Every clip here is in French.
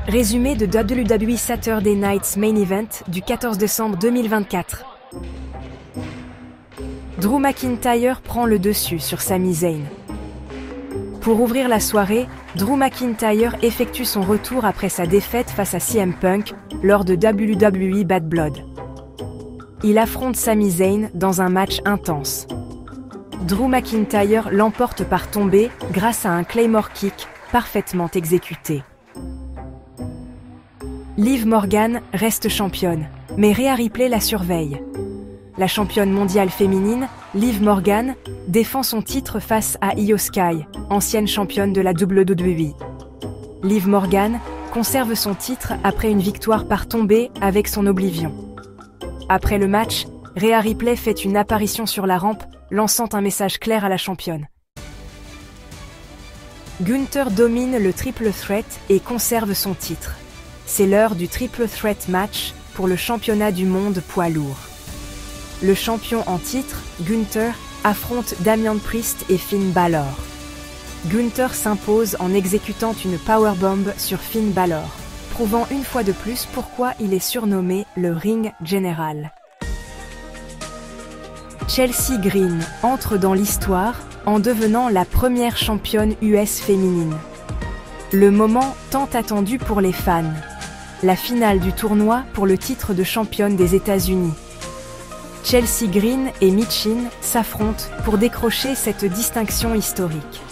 Résumé de WWE Saturday Night's Main Event du 14 décembre 2024. Drew McIntyre prend le dessus sur Sami Zayn. Pour ouvrir la soirée, Drew McIntyre effectue son retour après sa défaite face à CM Punk lors de WWE Bad Blood. Il affronte Sami Zayn dans un match intense. Drew McIntyre l'emporte par tombée grâce à un Claymore Kick parfaitement exécuté. Liv Morgan reste championne, mais Rhea Ripley la surveille. La championne mondiale féminine, Liv Morgan, défend son titre face à Io Sky, ancienne championne de la WWE. Liv Morgan conserve son titre après une victoire par tombée avec son Oblivion. Après le match, Rhea Ripley fait une apparition sur la rampe, lançant un message clair à la championne. Gunther domine le Triple Threat et conserve son titre. C'est l'heure du Triple Threat match pour le championnat du monde poids lourd. Le champion en titre, Gunther, affronte Damian Priest et Finn Balor. Gunther s'impose en exécutant une powerbomb sur Finn Balor, prouvant une fois de plus pourquoi il est surnommé le Ring General. Chelsea Green entre dans l'histoire en devenant la première championne US féminine. Le moment tant attendu pour les fans. La finale du tournoi pour le titre de championne des États-Unis. Chelsea Green et Michin s'affrontent pour décrocher cette distinction historique.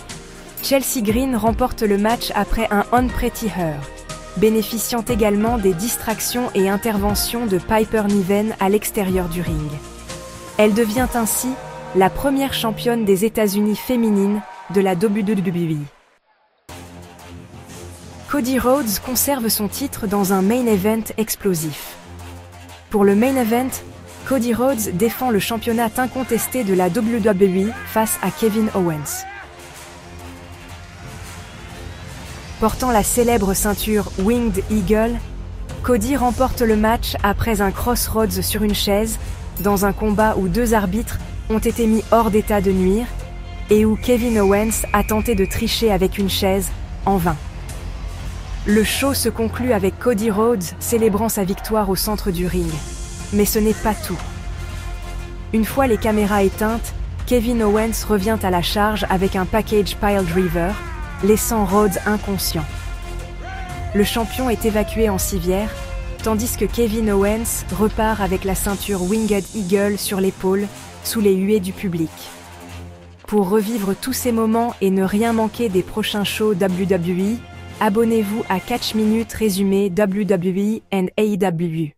Chelsea Green remporte le match après un Unpretty Her, bénéficiant également des distractions et interventions de Piper Niven à l'extérieur du ring. Elle devient ainsi la première championne des États-Unis féminine de la WWE. Cody Rhodes conserve son titre dans un main event explosif. Pour le main event, Cody Rhodes défend le championnat incontesté de la WWE face à Kevin Owens. Portant la célèbre ceinture Winged Eagle, Cody remporte le match après un crossroads sur une chaise, dans un combat où deux arbitres ont été mis hors d'état de nuire, et où Kevin Owens a tenté de tricher avec une chaise, en vain. Le show se conclut avec Cody Rhodes célébrant sa victoire au centre du ring. Mais ce n'est pas tout. Une fois les caméras éteintes, Kevin Owens revient à la charge avec un package pile-driver, laissant Rhodes inconscient. Le champion est évacué en civière, tandis que Kevin Owens repart avec la ceinture Winged Eagle sur l'épaule, sous les huées du public. Pour revivre tous ces moments et ne rien manquer des prochains shows WWE, abonnez-vous à Catch Minute Résumé WWE and AEW.